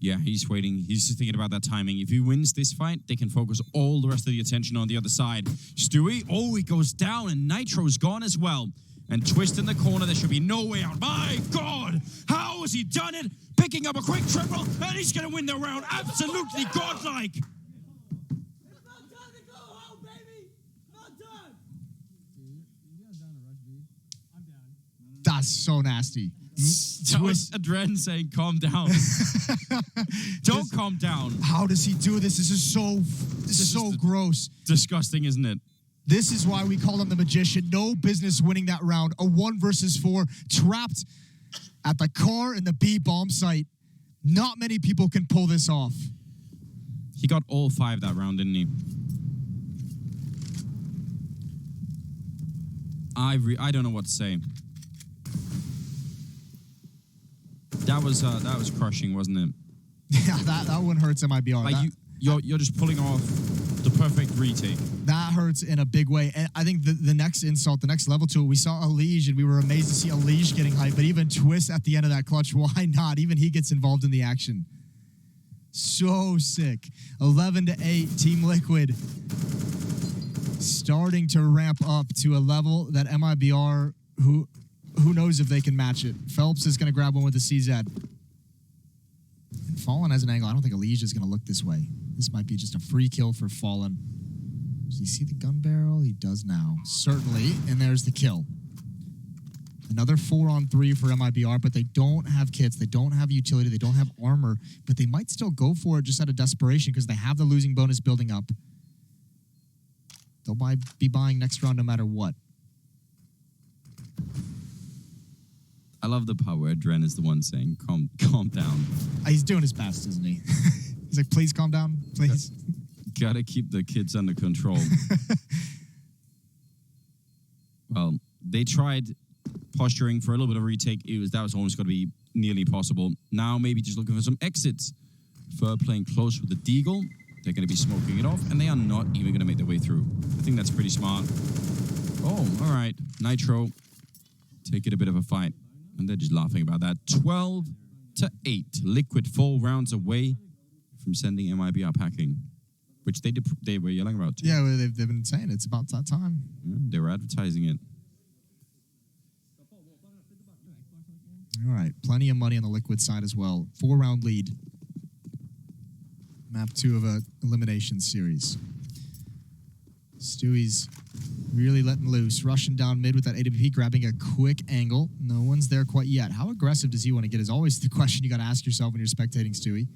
Yeah, he's waiting. He's just thinking about that timing. If he wins this fight, they can focus all the rest of the attention on the other side. Stewie, oh, he goes down, and Nitro's gone as well. And Twist in the corner, there should be no way out. My God, how has he done it? Picking up a quick triple, and he's going to win the round. Absolutely godlike. It's not time to go home, baby. Not done. That's so nasty. That was Adren saying, calm down. Don't calm down. How does he do this? This is so gross. Disgusting, isn't it? This is why we call him the magician. No business winning that round. A 1 versus 4, trapped at the car in the B bomb site. Not many people can pull this off. He got all 5 that round, didn't he? I don't know what to say. That was crushing, wasn't it? Yeah, that one hurts MIBR. Like you're just pulling off the perfect retake. That hurts in a big way. And I think the next insult, the next level to it, we saw Elige, and we were amazed to see Elige getting hyped. But even Twist at the end of that clutch, why not? Even he gets involved in the action. So sick. 11-8, Team Liquid starting to ramp up to a level that MIBR, who knows if they can match it. Phelps is going to grab one with the CZ. And Fallen has an angle. I don't think Elige is going to look this way. This might be just a free kill for Fallen. Does he see the gun barrel? He does now. Certainly. And there's the kill. Another 4-on-3 for MIBR, but they don't have kits. They don't have utility. They don't have armor. But they might still go for it just out of desperation because they have the losing bonus building up. They'll be buying next round no matter what. I love the part where Dren is the one saying, calm down. He's doing his best, isn't he? He's like, please calm down, please. Gotta keep the kids under control. Well, they tried posturing for a little bit of retake. That was almost going to be nearly impossible. Now maybe just looking for some exits. For playing close with the Deagle. They're going to be smoking it off, and they are not even going to make their way through. I think that's pretty smart. Oh, all right. Nitro, taking a bit of a fight. And they're just laughing about that. 12-8. Liquid 4 rounds away from sending MIBR packing. Which they were yelling about too. Yeah, well, they've been saying it's about that time. Yeah, they were advertising it. All right, plenty of money on the Liquid side as well. 4-round lead. Map 2 of a elimination series. Stewie's really letting loose, rushing down mid with that AWP, grabbing a quick angle. No one's there quite yet. How aggressive does he want to get is always the question you got to ask yourself when you're spectating Stewie.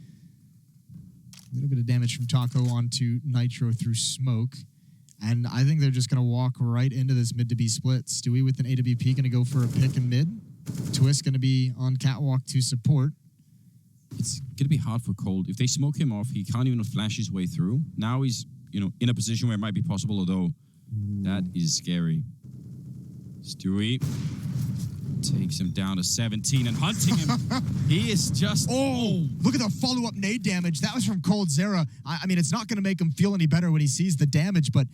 A little bit of damage from Taco onto Nitro through smoke. And I think they're just going to walk right into this mid to B split. Stewie with an AWP going to go for a pick in mid. Twist going to be on catwalk to support. It's going to be hard for Cold. If they smoke him off, he can't even flash his way through. Now he's, in a position where it might be possible, although that is scary. Stewie takes him down to 17 and hunting him. He is just... Oh, look at the follow-up nade damage. That was from Cold Zera. I mean, it's not going to make him feel any better when he sees the damage, but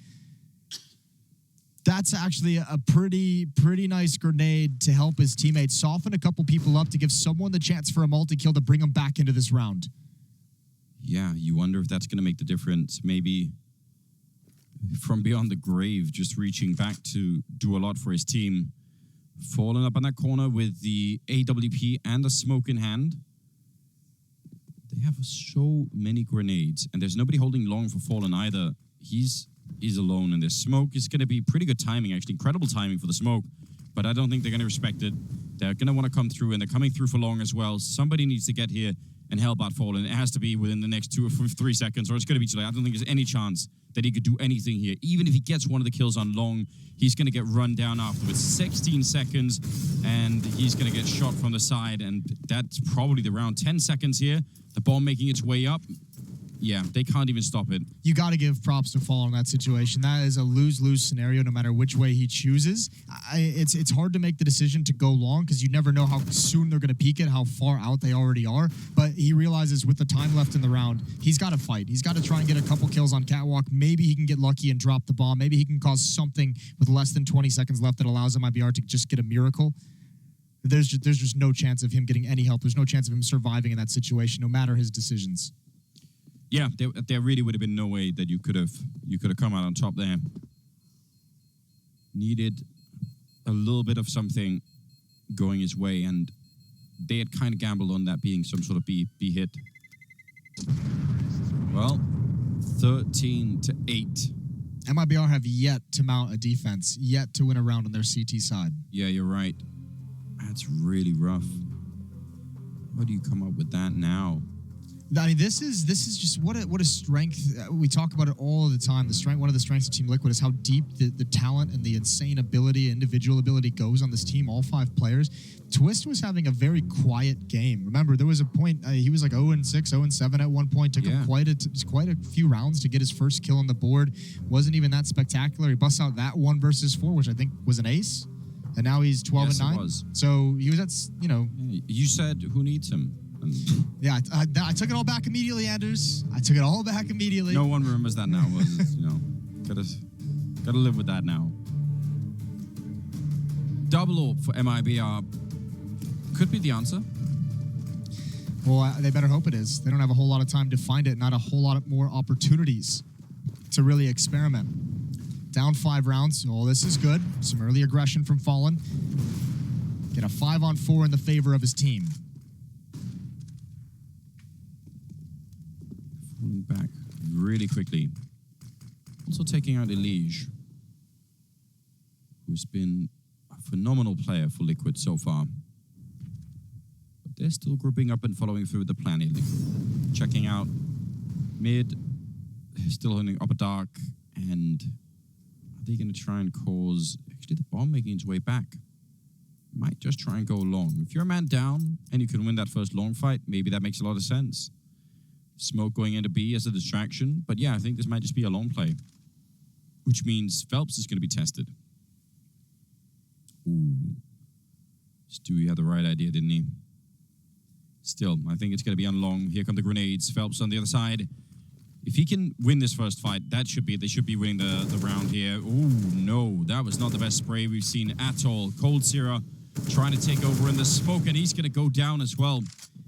that's actually a pretty nice grenade to help his teammates soften a couple people up to give someone the chance for a multi-kill to bring them back into this round. Yeah, you wonder if that's going to make the difference. Maybe from beyond the grave, just reaching back to do a lot for his team. Falling up in that corner with the AWP and the smoke in hand. They have so many grenades, and there's nobody holding long for Fallen either. He's alone, and this smoke is going to be pretty good timing, actually. Incredible timing for the smoke, but I don't think they're going to respect it. They're going to want to come through, and they're coming through for long as well. Somebody needs to get here and help out Fallen. It has to be within the next 2 or 3 seconds, or it's going to be too late. I don't think there's any chance that he could do anything here. Even if he gets one of the kills on long, he's going to get run down afterwards. 16 seconds, and he's going to get shot from the side, and that's probably the round. 10 seconds here. The bomb making its way up. Yeah, they can't even stop it. You got to give props to Fall in that situation. That is a lose-lose scenario no matter which way he chooses. It's hard to make the decision to go long because you never know how soon they're going to peak it, how far out they already are. But he realizes with the time left in the round, he's got to fight. He's got to try and get a couple kills on Catwalk. Maybe he can get lucky and drop the bomb. Maybe he can cause something with less than 20 seconds left that allows MIBR to just get a miracle. There's just no chance of him getting any help. There's no chance of him surviving in that situation, no matter his decisions. Yeah, there really would have been no way that you could have come out on top there. Needed a little bit of something going his way, and they had kind of gambled on that being some sort of B hit. Well, 13-8. MIBR have yet to mount a defense, yet to win a round on their CT side. Yeah, you're right. That's really rough. How do you come up with that now? I mean, this is just what a strength. We talk about it all the time. One of the strengths of Team Liquid is how deep the talent and the insane ability, individual ability goes on this team. All 5 players. Twist was having a very quiet game. Remember, there was a point he was like 0-6, 0-7 at one point. Took him quite a few rounds to get his first kill on the board. Wasn't even that spectacular. He busts out that 1 versus 4, which I think was an ace. And now he's 12-9. Yes, it was. So he was at, You said who needs him? Yeah, I took it all back immediately, Anders. I took it all back immediately. No one remembers that now. Gotta live with that now. Double AWP for MIBR could be the answer. Well, they better hope it is. They don't have a whole lot of time to find it. Not a whole lot more opportunities to really experiment. Down 5 rounds. Oh, this is good. Some early aggression from Fallen. Get a 5-on-4 in the favor of his team. Falling back really quickly. Also taking out Elige, who's been a phenomenal player for Liquid so far. But they're still grouping up and following through with the plan here. Liquid. Checking out mid, still holding upper dark, and are they going to try and cause actually the bomb making its way back? Might just try and go long. If you're a man down and you can win that first long fight, maybe that makes a lot of sense. Smoke going into B as a distraction. But yeah, I think this might just be a long play, which means Phelps is going to be tested. Ooh. Stewie had the right idea, didn't he? Still, I think it's going to be on long. Here come the grenades. Phelps on the other side. If he can win this first fight, they should be winning the round here. Ooh, no, that was not the best spray we've seen at all. Cold Sierra trying to take over in the smoke, and he's going to go down as well.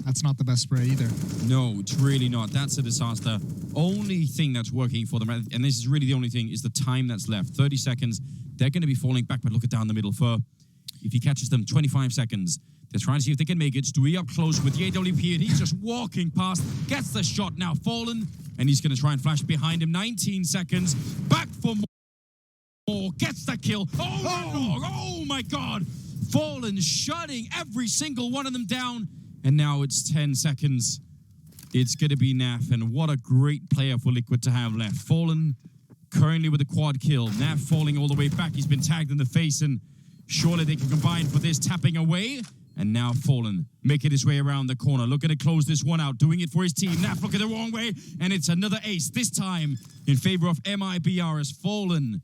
That's not the best spray either. No, it's really not. That's a disaster. Only thing that's working for them, and this is really the only thing, is the time that's left. 30 seconds. They're going to be falling back, but look at down the middle. If he catches them, 25 seconds. They're trying to see if they can make it. Stewie up close with the AWP, and he's just walking past. Gets the shot now. Fallen, and he's going to try and flash behind him. 19 seconds. Back for more. Gets the kill. Oh my God. Fallen shutting every single one of them down. And now it's 10 seconds. It's going to be Naf, and what a great player for Liquid to have left. Fallen currently with a quad kill. Naf falling all the way back. He's been tagged in the face, and surely they can combine for this, tapping away. And now Fallen making his way around the corner, looking to close this one out, doing it for his team. Naf looking the wrong way, and it's another ace, this time in favor of MIBR as Fallen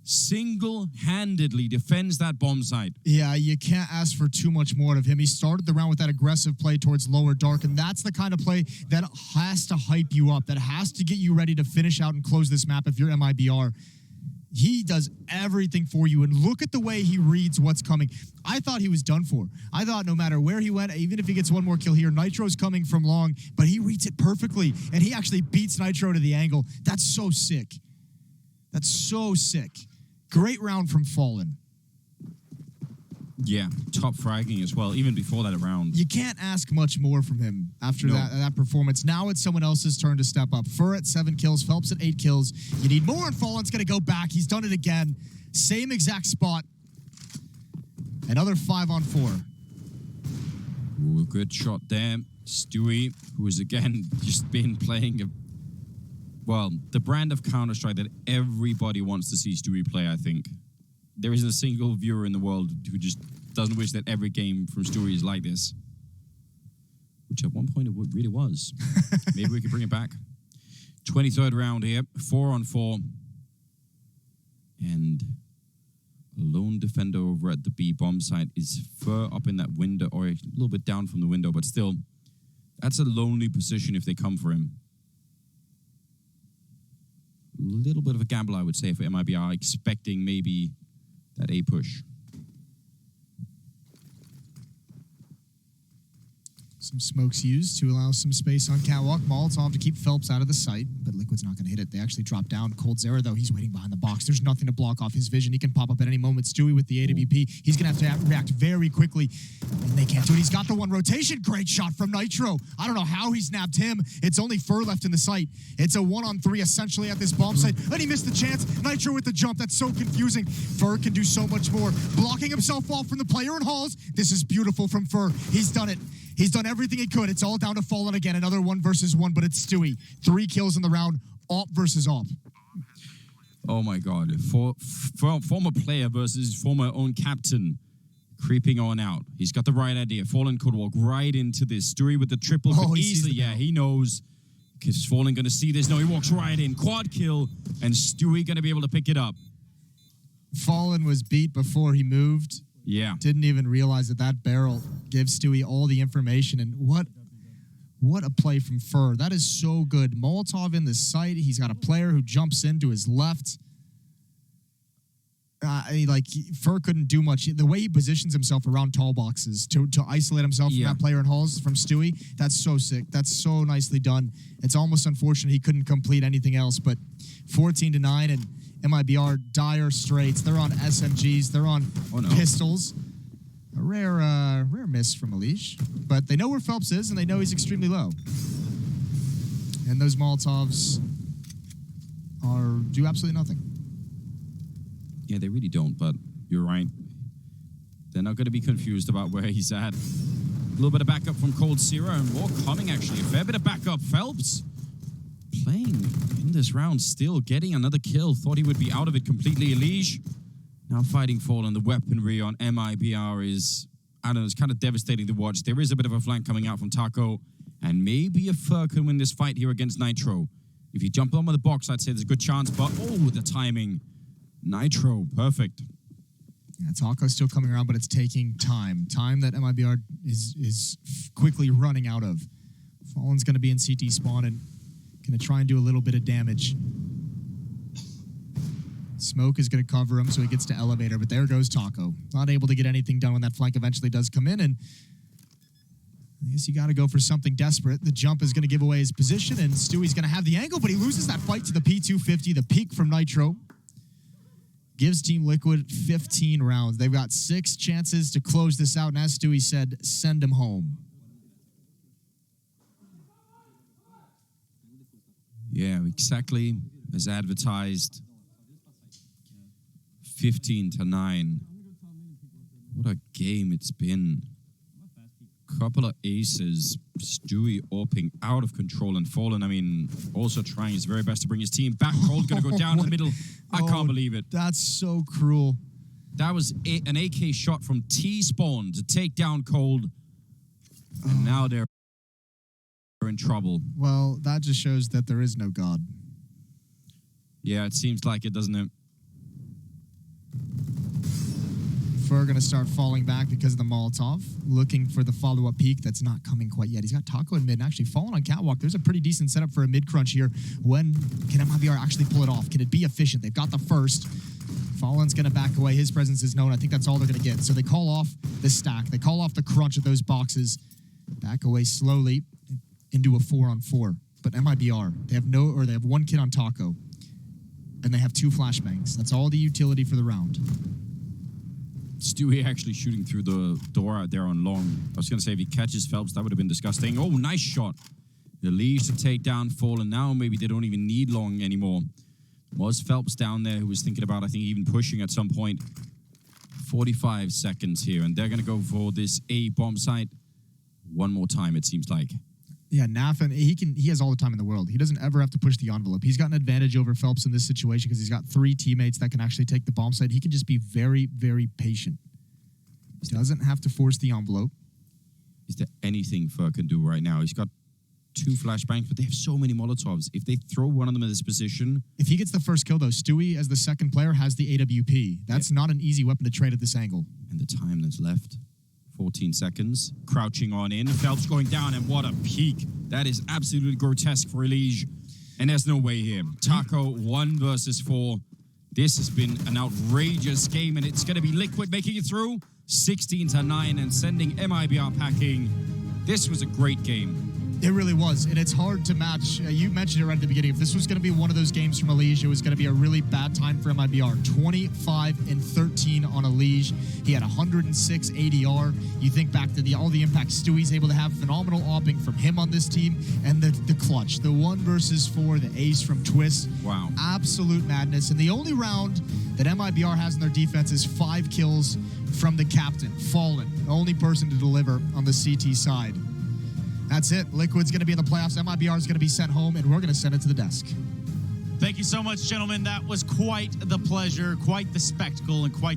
single-handedly defends that bomb site. Yeah, you can't ask for too much more of him. He started the round with that aggressive play towards lower dark, and that's the kind of play that has to hype you up, that has to get you ready to finish out and close this map if you're MIBR. He does everything for you, and look at the way he reads what's coming. I thought he was done for. I thought no matter where he went, even if he gets one more kill here, Nitro's coming from long, but he reads it perfectly, and he actually beats Nitro to the angle. That's so sick. That's so sick. Great round from Fallen. Yeah, top fragging as well, even before that round. You can't ask much more from him after that performance. Now it's someone else's turn to step up. Fur at 7 kills, Phelps at 8 kills. You need more, and Fallen's going to go back. He's done it again. Same exact spot. Another 5-on-4. Ooh, good shot there. Stewie, who has again just been playing the brand of Counter-Strike that everybody wants to see Stewie play, I think. There isn't a single viewer in the world who just doesn't wish that every game from Stewie is like this. Which at one point it really was. Maybe we could bring it back. 23rd round here, 4-on-4. And a lone defender over at the B bomb site is fur up in that window, or a little bit down from the window, but still, that's a lonely position if they come for him. A little bit of a gamble, I would say, for MIBR, expecting maybe that A push. Some smokes used to allow some space on catwalk. Molotov to keep Phelps out of the sight, but Liquid's not going to hit it. They actually drop down. Cold Zera, though, he's waiting behind the box. There's nothing to block off his vision. He can pop up at any moment. Stewie with the AWP. He's going to have to react very quickly, and they can't do it. He's got the one rotation. Great shot from Nitro. I don't know how he snapped him. It's only Fur left in the site. It's a 1-on-3 essentially at this bomb site, and he missed the chance. Nitro with the jump. That's so confusing. Fur can do so much more. Blocking himself off from the player in halls. This is beautiful from Fur. He's done it. He's done everything he could. It's all down to Fallen again. Another 1 versus 1, but it's Stewie. 3 kills in the round. AWP versus AWP. Oh my God. Former player versus former own captain creeping on out. He's got the right idea. Fallen could walk right into this. Stewie with the triple could easily. Yeah, he knows. Because Fallen going to see this. No, he walks right in. Quad kill. And Stewie going to be able to pick it up. Fallen was beat before he moved. Yeah. Didn't even realize that barrel gives Stewie all the information. And what a play from Fur. That is so good. Molotov in the site. He's got a player who jumps into his left. Fur couldn't do much. The way he positions himself around tall boxes to isolate himself from that player in halls, from Stewie, that's so sick. That's so nicely done. It's almost unfortunate he couldn't complete anything else, but 14-9 and MIBR, dire straights. They're on SMGs. They're on pistols. A rare miss from Elish. But they know where Phelps is, and they know he's extremely low. And those Molotovs do absolutely nothing. Yeah, they really don't, but you're right. They're not going to be confused about where he's at. A little bit of backup from Cold Zero, and more coming, actually. A fair bit of backup. Phelps playing in this round still, getting another kill. Thought he would be out of it completely. Elish now fighting Fallen. The weaponry on MIBR is, I don't know, it's kind of devastating to watch. There is a bit of a flank coming out from Taco, and maybe a Fur can win this fight here against Nitro. If you jump on with the box, I'd say there's a good chance, but the timing. Nitro, perfect. Yeah, Taco's still coming around, but it's taking time. Time that MIBR is quickly running out of. Fallen's going to be in CT spawn and going to try and do a little bit of damage. Smoke is going to cover him, so he gets to elevator, but there goes Taco. Not able to get anything done when that flank eventually does come in, and I guess you got to go for something desperate. The jump is going to give away his position, and Stewie's going to have the angle, but he loses that fight to the P250, the peak from Nitro. Gives Team Liquid 15 rounds. They've got 6 chances to close this out, and as Stewie said, send him home. Yeah, exactly as advertised. 15-9. What a game it's been. Couple of aces. Stewie AWPing out of control, and Fallen, I mean, also trying his very best to bring his team back. Cold gonna go down in the middle. I can't believe it. That's so cruel. That was an AK shot from T-Spawn to take down Cold. And now they're in trouble. Well, that just shows that there is no God. Yeah, it seems like it, doesn't it? Fur going to start falling back because of the Molotov. Looking for the follow-up peak that's not coming quite yet. He's got Taco in mid and actually Fallen on catwalk. There's a pretty decent setup for a mid-crunch here. When can MIBR actually pull it off? Can it be efficient? They've got the first. Fallen's going to back away. His presence is known. I think that's all they're going to get. So they call off the stack. They call off the crunch of those boxes. Back away slowly into a 4-on-4. But MIBR, they have 1 kid on Taco. And they have 2 flashbangs. That's all the utility for the round. Stewie actually shooting through the door out there on long. I was going to say, if he catches Phelps, that would have been disgusting. Oh, nice shot. The leads to take down Fallen. Now maybe they don't even need long anymore. Was Phelps down there who was thinking about, I think, even pushing at some point. 45 seconds here, and they're going to go for this A bomb site one more time, it seems like. Yeah, Nafin, he has all the time in the world. He doesn't ever have to push the envelope. He's got an advantage over Phelps in this situation because he's got 3 teammates that can actually take the bomb site. He can just be very, very patient. He doesn't have to force the envelope. Is there anything Fur can do right now? He's got 2 flashbangs, but they have so many Molotovs. If they throw one of them in this position... If he gets the first kill, though, Stewie, as the second player, has the AWP. That's not an easy weapon to trade at this angle. And the time that's left, 14 seconds. Crouching on in, Phelps going down, and what a peak. That is absolutely grotesque for Elige. And there's no way here. Taco, 1 versus 4. This has been an outrageous game, and it's going to be Liquid making it through 16-9 and sending MIBR packing. This was a great game. It really was, and it's hard to match. You mentioned it right at the beginning. If this was going to be one of those games from Elige, it was going to be a really bad time for MIBR. 25-13 on Elige. He had 106 ADR. You think back to all the impact Stewie's able to have. Phenomenal opping from him on this team, and the clutch. The 1 versus 4, the ace from Twist. Wow. Absolute madness. And the only round that MIBR has in their defense is 5 kills from the captain, Fallen. The only person to deliver on the CT side. That's it. Liquid's going to be in the playoffs. MIBR is going to be sent home, and we're going to send it to the desk. Thank you so much, gentlemen. That was quite the pleasure, quite the spectacle, and quite